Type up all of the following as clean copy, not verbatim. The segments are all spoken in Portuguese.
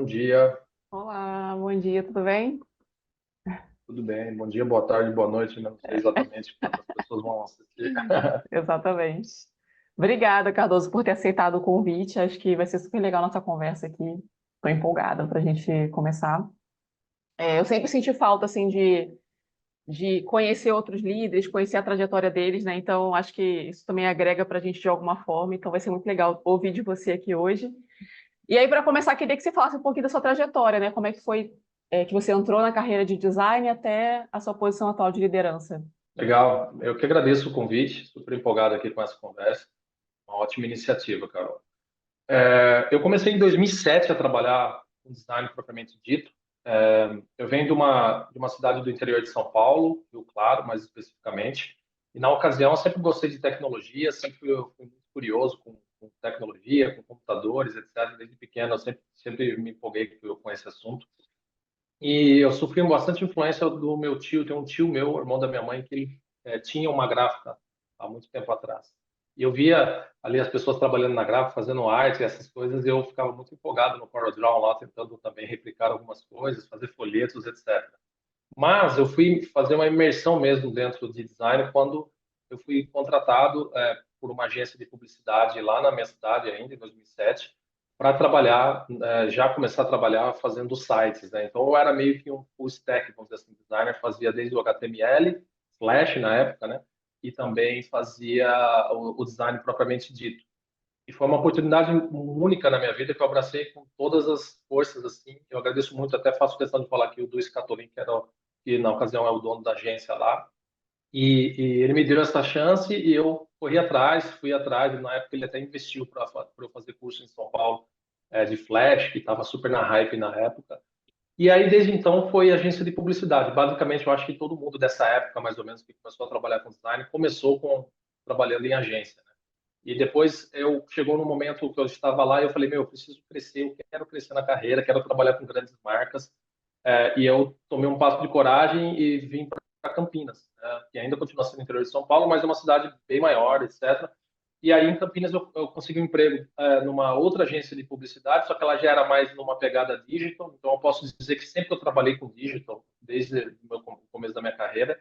bom dia, Olá, bom dia, tudo bem? tudo bem? Bom dia, boa tarde, boa noite, né? Não sei exatamente quantas pessoas vão assistir. Exatamente. Obrigada, Cardoso, por ter aceitado o convite. Acho que vai ser super legal a nossa conversa aqui. Estou empolgada para a gente começar. Eu sempre senti falta, assim, de conhecer outros líderes, conhecer a trajetória deles, né? Então, acho que isso também agrega para a gente de alguma forma. Então, vai ser muito legal ouvir de você aqui hoje. E aí, para começar, queria que você falasse um pouquinho da sua trajetória, né? Como é que foi, que você entrou na carreira de design até a sua posição atual de liderança? Legal, eu que agradeço o convite, super empolgado aqui com essa conversa. Uma ótima iniciativa, Carol. Eu comecei em 2007 a trabalhar com design propriamente dito. Eu venho de uma cidade do interior de São Paulo, Rio Claro, mais especificamente. E na ocasião, eu sempre gostei de tecnologia, sempre fui muito curioso com tecnologia, com computadores, etc. Desde pequeno, eu sempre me empolguei com esse assunto. E eu sofri bastante influência do meu tio. Tem um tio meu, irmão da minha mãe, que ele tinha uma gráfica há muito tempo atrás. E eu via ali as pessoas trabalhando na gráfica, fazendo arte, essas coisas, e eu ficava muito empolgado no CorelDRAW lá, tentando também replicar algumas coisas, fazer folhetos, etc. Mas eu fui fazer uma imersão mesmo dentro de design quando eu fui contratado por uma agência de publicidade lá na minha cidade ainda, em 2007, para trabalhar, já começar a trabalhar fazendo sites, né? Então eu era meio que um full stack, vamos dizer assim, designer, fazia desde o HTML, Flash na época, né? E também fazia o design propriamente dito. E foi uma oportunidade única na minha vida que eu abracei com todas as forças, assim. Eu agradeço muito, até faço questão de falar aqui o Luiz Catolin, que na ocasião é o dono da agência lá. E ele me deu essa chance e eu corri atrás, fui atrás. E na época ele até investiu para eu fazer curso em São Paulo de Flash, que estava super na hype na época. E aí, desde então, foi agência de publicidade. Basicamente, eu acho que todo mundo dessa época, mais ou menos, que começou a trabalhar com design, começou trabalhando em agência. E depois eu chegou no momento que eu estava lá e eu falei, meu, eu preciso crescer, eu quero crescer na carreira, quero trabalhar com grandes marcas. E eu tomei um passo de coragem e vim para Campinas, né? Que ainda continua sendo interior de São Paulo, mas é uma cidade bem maior, etc. E aí em Campinas eu consegui um emprego numa outra agência de publicidade, só que ela já era mais numa pegada digital. Então eu posso dizer que sempre eu trabalhei com digital desde o começo da minha carreira.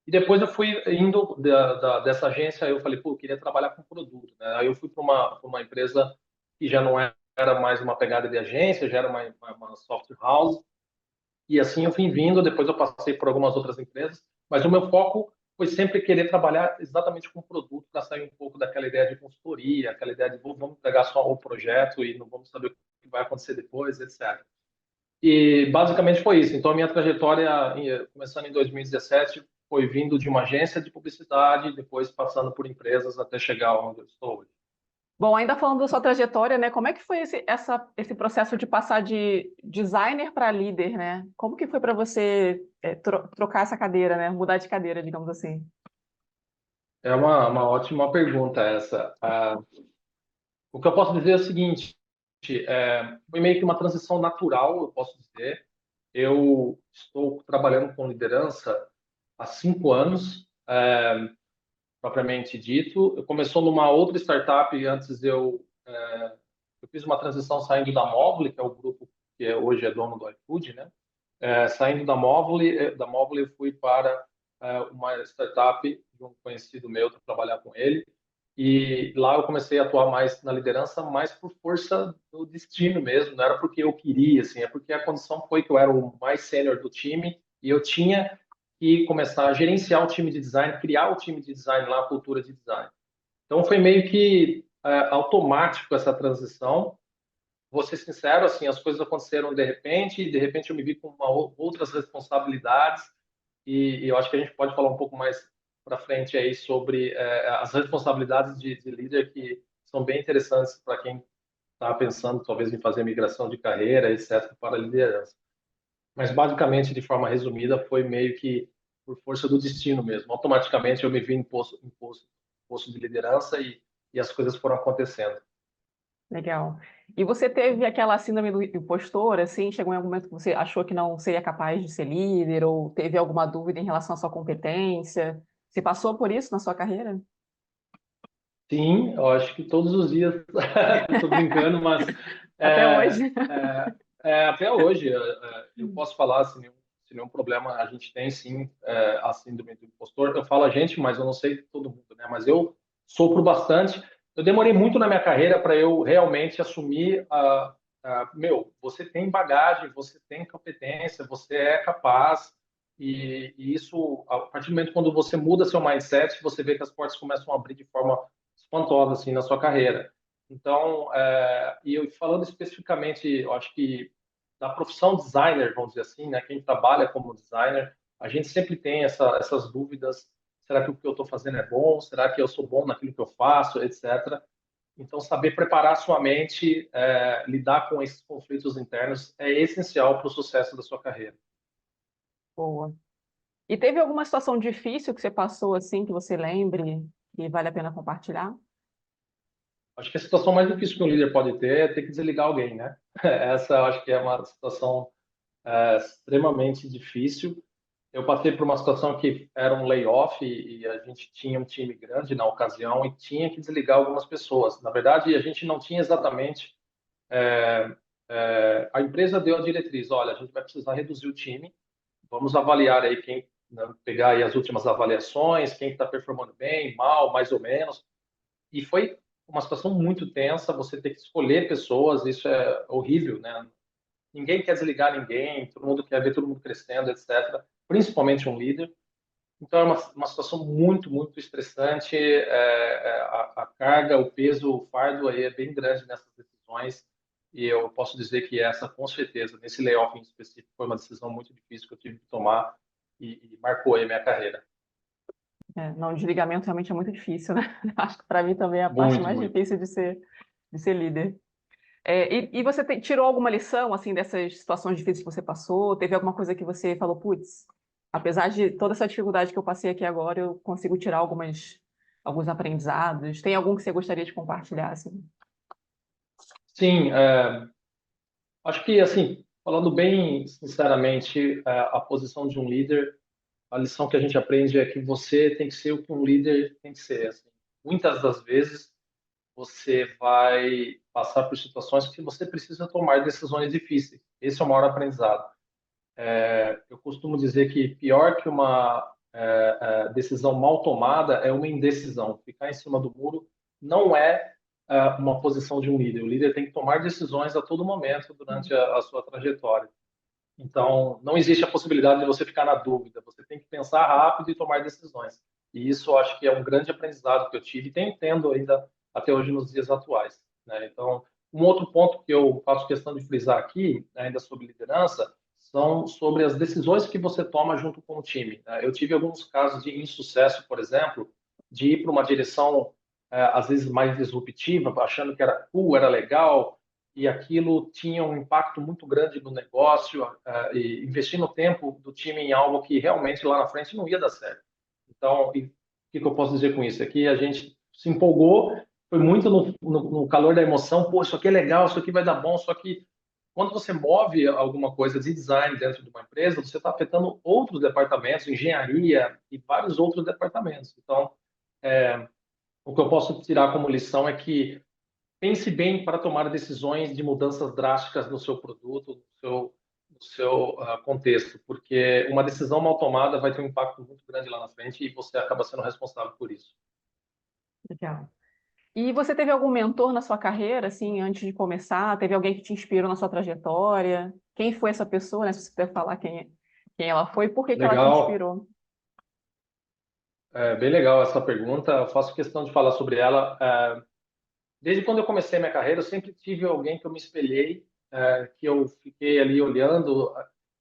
E depois eu fui indo dessa agência, eu falei, pô, eu queria trabalhar com produto, né? Aí eu fui para uma empresa que já não era mais uma pegada de agência, já era uma software house. E assim eu fui vindo, depois eu passei por algumas outras empresas, mas o meu foco foi sempre querer trabalhar exatamente com produto, para sair um pouco daquela ideia de consultoria, aquela ideia de vamos pegar só o projeto e não vamos saber o que vai acontecer depois, etc. E basicamente foi isso. Então a minha trajetória, começando em 2017, foi vindo de uma agência de publicidade, depois passando por empresas até chegar onde eu estou hoje. Bom, ainda falando da sua trajetória, né? Como é que foi esse processo de passar de designer para líder, né? Como que foi para você trocar essa cadeira, né? Mudar de cadeira, digamos assim. É uma ótima pergunta essa. O que eu posso dizer é o seguinte, foi meio que uma transição natural, eu posso dizer. Eu estou trabalhando com liderança há 5 anos, propriamente dito. Eu começou numa outra startup, antes eu fiz uma transição saindo da Movile, que é o grupo que hoje é dono do iFood, né? Saindo da Movile eu fui para uma startup de um conhecido meu, para trabalhar com ele. E lá eu comecei a atuar mais na liderança, mais por força do destino mesmo. Não era porque eu queria, assim, é porque a condição foi que eu era o mais sênior do time e eu tinha que começar a gerenciar o time de design, criar o time de design lá, a cultura de design. Então foi meio que automático essa transição. Vou ser sincero, assim, as coisas aconteceram e de repente eu me vi com outras responsabilidades e eu acho que a gente pode falar um pouco mais para frente aí sobre as responsabilidades de líder que são bem interessantes para quem está pensando talvez em fazer migração de carreira, etc, para a liderança. Mas basicamente, de forma resumida, foi meio que por força do destino mesmo. Automaticamente eu me vi em posto de liderança e as coisas foram acontecendo. Legal. E você teve aquela síndrome do impostor, assim? Chegou em algum momento que você achou que não seria capaz de ser líder ou teve alguma dúvida em relação à sua competência? Você passou por isso na sua carreira? Sim, eu acho que todos os dias, estou brincando, mas Até é, hoje? Até hoje, eu posso falar sem nenhum problema, a gente tem sim a síndrome do impostor. Eu falo a gente, mas eu não sei todo mundo, né? Mas eu sofro bastante. Eu demorei muito na minha carreira para eu realmente assumir meu, você tem bagagem, você tem competência, você é capaz. E isso, a partir do momento quando você muda seu mindset, você vê que as portas começam a abrir de forma espantosa assim na sua carreira. Então, e eu falando especificamente, eu acho que da profissão designer, vamos dizer assim, né? Quem trabalha como designer, a gente sempre tem essas dúvidas. Será que o que eu estou fazendo é bom? Será que eu sou bom naquilo que eu faço, etc. Então, saber preparar sua mente, lidar com esses conflitos internos é essencial para o sucesso da sua carreira. Boa. E teve alguma situação difícil que você passou assim, que você lembre, que vale a pena compartilhar? Acho que a situação mais difícil que um líder pode ter é ter que desligar alguém, né? Essa eu acho que é uma situação extremamente difícil. Eu passei por uma situação que era um layoff e a gente tinha um time grande na ocasião e tinha que desligar algumas pessoas. Na verdade, a gente não tinha exatamente. A empresa deu a diretriz: olha, a gente vai precisar reduzir o time, vamos avaliar aí quem, né, pegar aí as últimas avaliações, quem está performando bem, mal, mais ou menos. E foi uma situação muito tensa. Você ter que escolher pessoas, isso é horrível, né? Ninguém quer desligar ninguém, todo mundo quer ver todo mundo crescendo, etc. Principalmente um líder. Então, é uma situação muito, muito estressante. A carga, o peso, o fardo aí é bem grande nessas decisões. E eu posso dizer que essa, com certeza, nesse layoff em específico, foi uma decisão muito difícil que eu tive que tomar e marcou aí a minha carreira. É, não, o desligamento realmente é muito difícil, né? Acho que para mim também é a parte Muito, mais muito. difícil de ser líder. E você tirou alguma lição, assim, dessas situações difíceis que você passou? Teve alguma coisa que você falou, putz, apesar de toda essa dificuldade que eu passei aqui agora, eu consigo tirar alguns aprendizados? Tem algum que você gostaria de compartilhar, assim? Sim, acho que, assim, falando bem sinceramente, a posição de um líder, a lição que a gente aprende é que você tem que ser o que um líder tem que ser. Assim. Muitas das vezes, você vai passar por situações que você precisa tomar decisões difíceis. Esse é o maior aprendizado. Eu costumo dizer que pior que uma decisão mal tomada é uma indecisão. Ficar em cima do muro não uma posição de um líder. O líder tem que tomar decisões a todo momento durante a sua trajetória. Então, não existe a possibilidade de você ficar na dúvida. Você tem que pensar rápido e tomar decisões. E isso eu acho que é um grande aprendizado que eu tive e tenho tendo ainda até hoje nos dias atuais. Né? Então, um outro ponto que eu faço questão de frisar aqui, ainda sobre liderança, são sobre as decisões que você toma junto com o time. Né? Eu tive alguns casos de insucesso, por exemplo, de ir para uma direção às vezes mais disruptiva, achando que era cool, era legal, e aquilo tinha um impacto muito grande no negócio, e investindo tempo do time em algo que realmente lá na frente não ia dar certo. Então, o que eu posso dizer com isso? Aqui a gente se empolgou, foi muito no calor da emoção, pô, isso aqui é legal, isso aqui vai dar bom, só que quando você move alguma coisa de design dentro de uma empresa, você está afetando outros departamentos, engenharia e vários outros departamentos. Então, o que eu posso tirar como lição é que pense bem para tomar decisões de mudanças drásticas no seu produto, no seu contexto, porque uma decisão mal tomada vai ter um impacto muito grande lá na frente e você acaba sendo responsável por isso. Legal. E você teve algum mentor na sua carreira, assim, antes de começar? Teve alguém que te inspirou na sua trajetória? Quem foi essa pessoa, né? Se você puder falar quem ela foi, por que que ela te Legal, inspirou? bem legal essa pergunta. Eu faço questão de falar sobre ela. Desde quando eu comecei a minha carreira, eu sempre tive alguém que eu me espelhei, que eu fiquei ali olhando.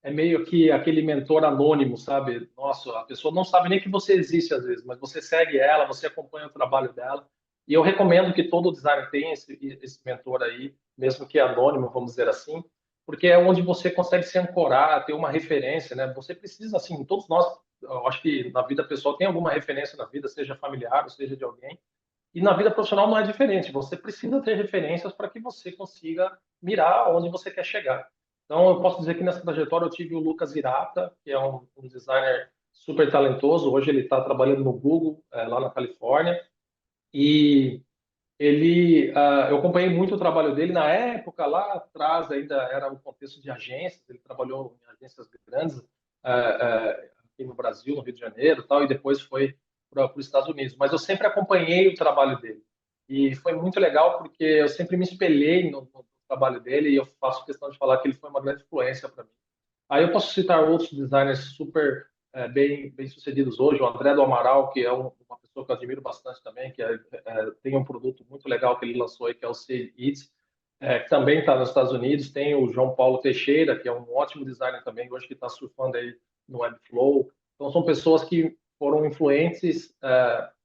É meio que aquele mentor anônimo, sabe? Nossa, a pessoa não sabe nem que você existe às vezes, mas você segue ela, você acompanha o trabalho dela. E eu recomendo que todo designer tenha esse mentor aí, mesmo que anônimo, vamos dizer assim, porque é onde você consegue se ancorar, ter uma referência, né? Você precisa, assim, todos nós, eu acho que na vida pessoal tem alguma referência na vida, seja familiar ou seja de alguém. E na vida profissional não é diferente. Você precisa ter referências para que você consiga mirar onde você quer chegar. Então, eu posso dizer que nessa trajetória eu tive o Lucas Hirata, que é um designer super talentoso. Hoje ele está trabalhando no Google, lá na Califórnia. E Eu acompanhei muito o trabalho dele na época, lá atrás ainda era o contexto de agências, ele trabalhou em agências grandes, aqui no Brasil, no Rio de Janeiro, e tal, e depois foi para os Estados Unidos. Mas eu sempre acompanhei o trabalho dele. E foi muito legal porque eu sempre me espelhei no trabalho dele e eu faço questão de falar que ele foi uma grande influência para mim. Aí eu posso citar outros designers super bem sucedidos hoje, o André do Amaral, que é uma pessoa que eu admiro bastante também, que tem um produto muito legal que ele lançou aí, que é o Say It, que também está nos Estados Unidos. Tem o João Paulo Teixeira, que é um ótimo designer também, hoje que está surfando aí no Webflow. Então são pessoas que foram influentes,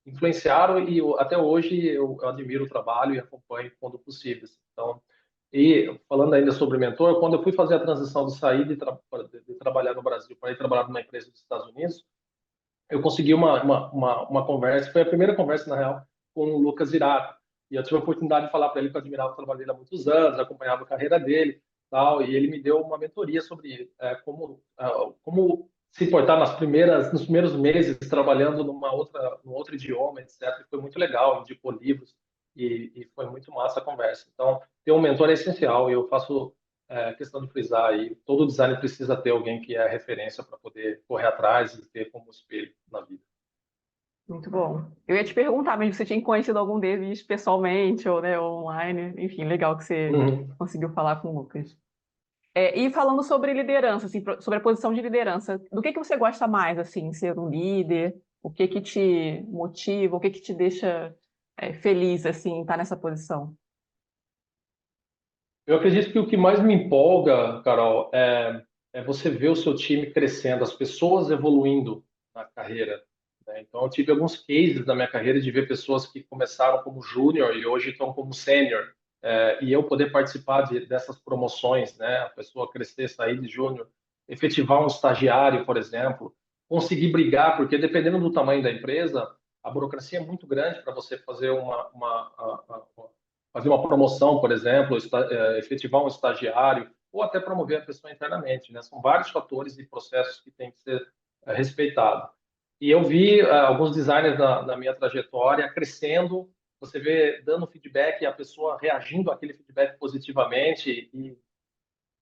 influenciaram e até hoje eu admiro o trabalho e acompanho quando possível. Então, e falando ainda sobre mentor, quando eu fui fazer a transição de sair de trabalhar no Brasil para ir trabalhar numa empresa dos Estados Unidos, eu consegui uma conversa, foi a primeira conversa, na real, com o Lucas Irato. E eu tive a oportunidade de falar para ele que eu admirava o trabalho dele há muitos anos, acompanhava a carreira dele, tal, e ele me deu uma mentoria sobre como se portar nos primeiros meses trabalhando num outro idioma, etc. E foi muito legal, indicou livros e foi muito massa a conversa. Então, ter um mentor é essencial e eu faço questão de frisar aí, todo design precisa ter alguém que é referência para poder correr atrás e ter como espelho na vida. Muito bom. Eu ia te perguntar mesmo se você tinha conhecido algum deles pessoalmente ou, né, online. Enfim, legal que você Uhum. conseguiu falar com o Lucas. E falando sobre liderança, assim, sobre a posição de liderança, do que você gosta mais, assim, ser um líder? O que que te motiva? O que que te deixa, feliz, assim, estar nessa posição? Eu acredito que o que mais me empolga, Carol, é você ver o seu time crescendo, as pessoas evoluindo na carreira, né? Então, eu tive alguns cases na minha carreira de ver pessoas que começaram como júnior e hoje estão como sênior, e eu poder participar dessas promoções, né? A pessoa crescer, sair de júnior, efetivar um estagiário, por exemplo, conseguir brigar, porque dependendo do tamanho da empresa, a burocracia é muito grande para você fazer fazer uma promoção, por exemplo, efetivar um estagiário ou até promover a pessoa internamente, né? São vários fatores e processos que têm que ser respeitados. E eu vi alguns designers na minha trajetória crescendo, você vê dando feedback e a pessoa reagindo àquele feedback positivamente e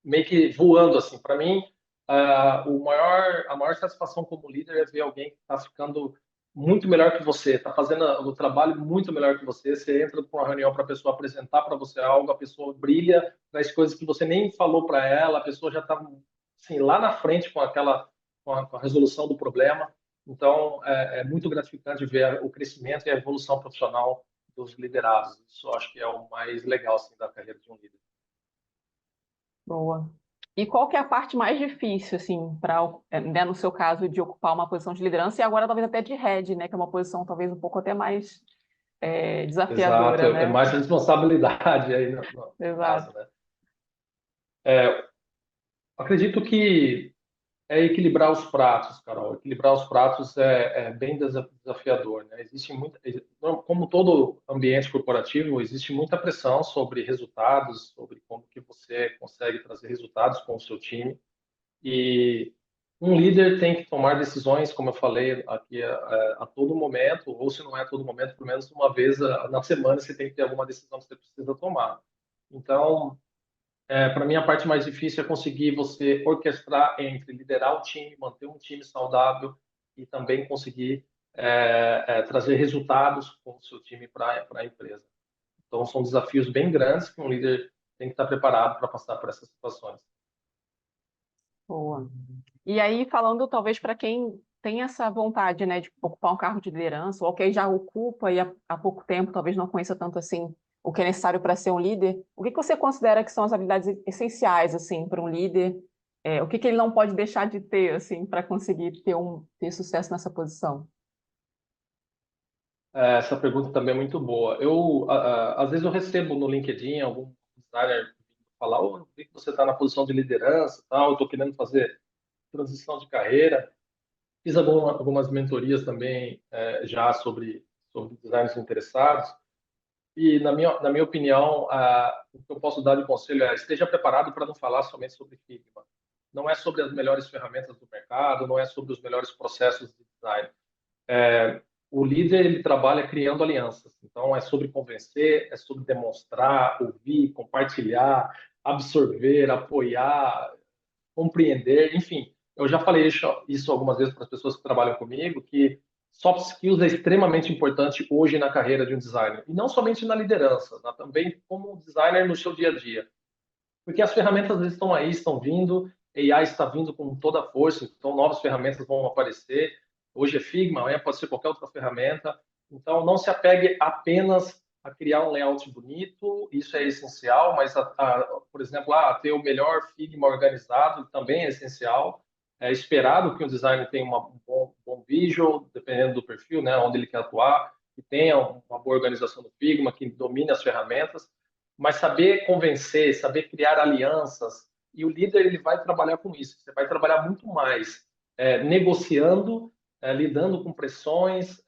meio que voando assim. Para mim, a maior satisfação como líder é ver alguém que está ficando muito melhor que você, está fazendo o trabalho muito melhor que você. Você entra para uma reunião para a pessoa apresentar para você algo, a pessoa brilha nas coisas que você nem falou para ela, a pessoa já está assim, lá na frente com com a resolução do problema. Então, é muito gratificante ver o crescimento e a evolução profissional dos liderados. Isso eu acho que é o mais legal assim, da carreira de um líder. Boa. E qual que é a parte mais difícil, assim, para, né, no seu caso, de ocupar uma posição de liderança e agora talvez até de head, né, que é uma posição talvez um pouco até mais Exato, desafiadora, é né? mais responsabilidade aí no caso, Exato. né? Acredito que é equilibrar os pratos, Carol. Equilibrar os pratos é bem desafiador, né? Como todo ambiente corporativo, existe muita pressão sobre resultados, sobre como que você consegue trazer resultados com o seu time. E um líder tem que tomar decisões, como eu falei aqui, a todo momento, ou se não é a todo momento, pelo menos uma vez na semana você tem que ter alguma decisão que você precisa tomar. Então, para mim, a parte mais difícil é conseguir você orquestrar entre liderar o time, manter um time saudável e também conseguir trazer resultados com o seu time para a empresa. Então, são desafios bem grandes que um líder tem que estar preparado para passar por essas situações. Boa. E aí, falando talvez para quem tem essa vontade, né, de ocupar um cargo de liderança, ou quem já ocupa e há pouco tempo talvez não conheça tanto assim o que é necessário para ser um líder, o que que você considera que são as habilidades essenciais assim para um líder? O que que ele não pode deixar de ter assim para conseguir ter sucesso nessa posição? Essa pergunta também é muito boa. Às vezes eu recebo no LinkedIn algum designer falar, oh, eu vi que você está na posição de liderança, tal, eu estou querendo fazer transição de carreira. Fiz algumas mentorias também já sobre designers interessados. E, na minha opinião, o que eu posso dar de conselho é esteja preparado para não falar somente sobre Figma. Não é sobre as melhores ferramentas do mercado, não é sobre os melhores processos de design. O líder ele trabalha criando alianças. Então, é sobre convencer, é sobre demonstrar, ouvir, compartilhar, absorver, apoiar, compreender, enfim. Eu já falei isso algumas vezes para as pessoas que trabalham comigo, que soft skills é extremamente importante hoje na carreira de um designer. E não somente na liderança, né? Também como designer no seu dia a dia. Porque as ferramentas estão aí, estão vindo, AI está vindo com toda a força, então novas ferramentas vão aparecer. Hoje é Figma, amanhã pode ser qualquer outra ferramenta. Então, não se apegue apenas a criar um layout bonito, isso é essencial, mas, por exemplo, ter o melhor Figma organizado também é essencial. É esperado que o designer tenha um bom visual, dependendo do perfil, né, onde ele quer atuar, que tenha uma boa organização do Figma, que domine as ferramentas, mas saber convencer, saber criar alianças, e o líder ele vai trabalhar com isso. Você vai trabalhar muito mais negociando, lidando com pressões,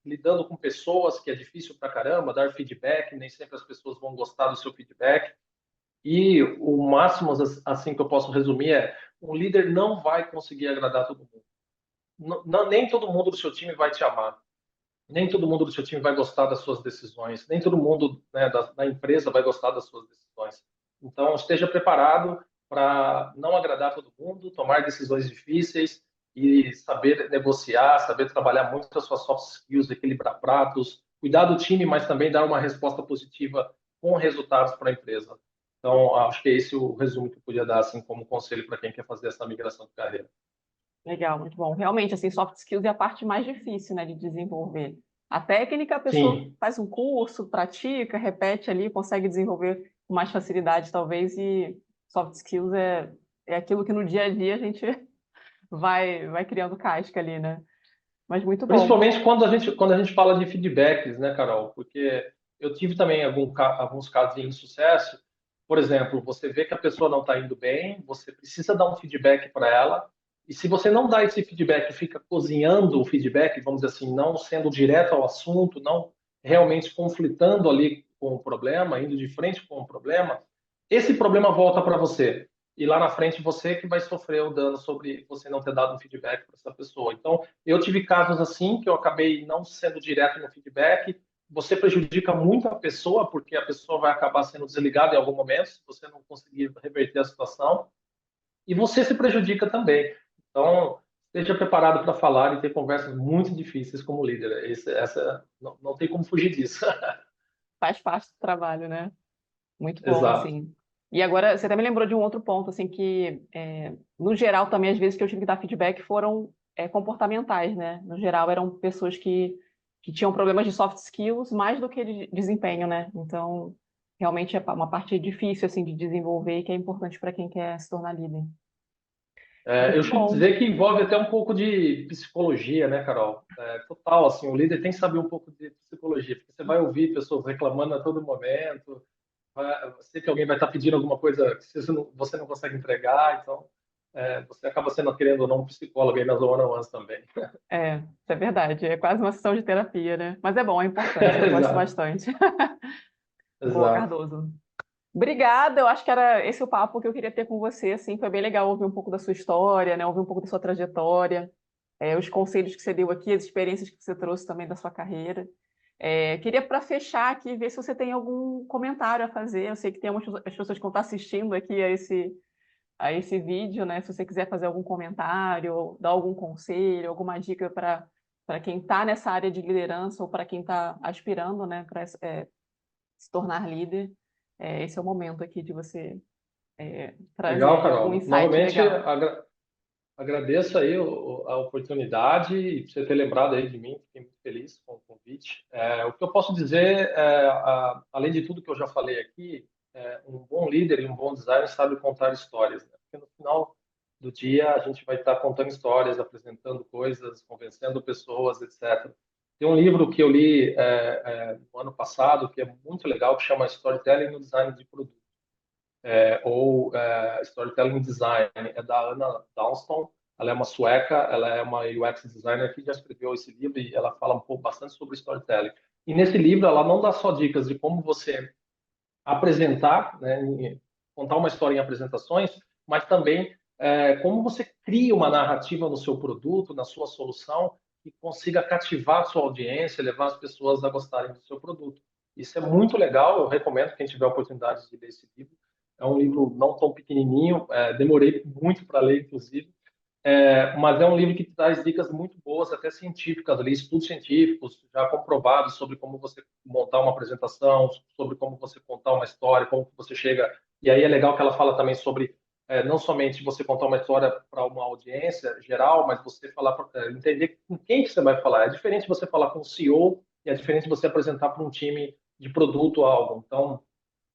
lidando com pessoas, que é difícil pra caramba, dar feedback, nem sempre as pessoas vão gostar do seu feedback. E o máximo, assim que eu posso resumir, é um líder não vai conseguir agradar todo mundo. Nem todo mundo do seu time vai te amar. Nem todo mundo do seu time vai gostar das suas decisões, nem todo mundo, né, da empresa vai gostar das suas decisões. Então, esteja preparado para não agradar todo mundo, tomar decisões difíceis e saber negociar, saber trabalhar muito as suas soft skills, equilibrar pratos, cuidar do time, mas também dar uma resposta positiva com resultados para a empresa. Então, acho que é esse o resumo que eu podia dar assim como conselho para quem quer fazer essa migração de carreira. Legal, muito bom. Realmente, assim, soft skills é a parte mais difícil, né, de desenvolver. A técnica, a pessoa Sim, faz um curso, pratica, repete ali, consegue desenvolver com mais facilidade, talvez, e soft skills é aquilo que no dia a dia a gente vai criando casca ali, né? Mas muito bom. principalmente quando a gente fala de feedbacks, né, Carol? Porque eu tive também alguns casos de insucesso. Por exemplo, você vê que a pessoa não está indo bem, você precisa dar um feedback para ela. E se você não dá esse feedback, fica cozinhando o feedback, vamos dizer assim, não sendo direto ao assunto, não realmente conflitando ali com o problema, indo de frente com o problema, esse problema volta para você. E lá na frente você que vai sofrer o dano sobre você não ter dado um feedback para essa pessoa. Então, eu tive casos assim que eu acabei não sendo direto no feedback. Você prejudica muito a pessoa, porque a pessoa vai acabar sendo desligada em algum momento, se você não conseguir reverter a situação. E você se prejudica também. Então, esteja preparado para falar e ter conversas muito difíceis como líder. Não tem como fugir disso. Faz parte do trabalho, né? Muito bom, Exato. assim. E agora, você até me lembrou de um outro ponto, assim, que, no geral, também, às vezes que eu tive que dar feedback foram comportamentais, né? No geral, eram pessoas que tinham problemas de soft skills mais do que de desempenho, né? Então, realmente é uma parte difícil, assim, de desenvolver e que é importante para quem quer se tornar líder. Eu Muito chuto bom. dizer que envolve até um pouco de psicologia, né, Carol? Total, assim, o líder tem que saber um pouco de psicologia, porque você vai ouvir pessoas reclamando a todo momento, sei que alguém vai estar pedindo alguma coisa que você não consegue entregar, então você acaba sendo, querendo ou não, um psicólogo aí nas one-on-ones também. Isso é verdade. É quase uma sessão de terapia, né? Mas é bom, é importante. Eu gosto Exato, bastante. Boa, exato. Cardoso. Obrigada, eu acho que era esse o papo que eu queria ter com você, assim, foi bem legal ouvir um pouco da sua história, né, ouvir um pouco da sua trajetória, os conselhos que você deu aqui, as experiências que você trouxe também da sua carreira. Queria, para fechar aqui, ver se você tem algum comentário a fazer, eu sei que tem as pessoas que vão estar assistindo aqui a esse vídeo, né, se você quiser fazer algum comentário, ou dar algum conselho, alguma dica para quem está nessa área de liderança ou para quem está aspirando, né, para se tornar líder, esse é o momento aqui de você Legal, trazer algum Carol. insight Novamente, legal. agradeço aí a oportunidade e por você ter lembrado aí de mim, fiquei muito feliz com o convite. O que eu posso dizer, além de tudo que eu já falei aqui, um bom líder e um bom designer sabe contar histórias, né? Porque no final do dia a gente vai estar contando histórias, apresentando coisas, convencendo pessoas, etc. Tem um livro que eu li no ano passado que é muito legal, que chama Storytelling no Design de Produto ou Storytelling Design, é da Anna Downston. Ela é uma sueca, ela é uma UX designer que já escreveu esse livro e ela fala um pouco bastante sobre storytelling. E nesse livro ela não dá só dicas de como você apresentar, né, contar uma história em apresentações, mas também como você cria uma narrativa no seu produto, na sua solução, que consiga cativar a sua audiência, levar as pessoas a gostarem do seu produto. Isso é muito legal, eu recomendo quem tiver a oportunidade de ler esse livro. É um livro não tão pequenininho, demorei muito para ler, inclusive, mas é um livro que traz dicas muito boas, até científicas, ali, estudos científicos já comprovados sobre como você montar uma apresentação, sobre como você contar uma história, como você chega. E aí é legal que ela fala também sobre não somente você contar uma história para uma audiência geral, mas você falar, entender com quem que você vai falar. É diferente você falar com o CEO e é diferente você apresentar para um time de produto algo. Então,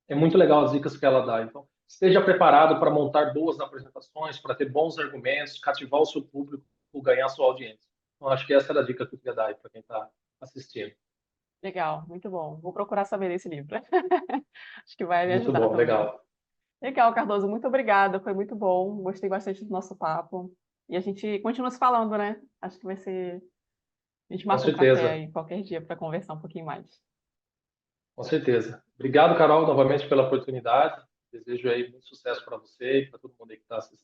é muito legal as dicas que ela dá. Então, esteja preparado para montar boas apresentações, para ter bons argumentos, cativar o seu público, ganhar a sua audiência. Então, acho que essa era a dica que eu queria dar para quem está assistindo. Legal, muito bom. Vou procurar saber desse livro. Acho que vai me Muito ajudar bom, também. legal. Legal, Cardoso, muito obrigada. Foi muito bom. Gostei bastante do nosso papo. E a gente continua se falando, né? Acho que vai ser. A gente Com marca um café certeza, aí qualquer dia para conversar um pouquinho mais. com certeza. Obrigado, Carol, novamente pela oportunidade. Desejo aí muito sucesso para você e para todo mundo aí que está assistindo.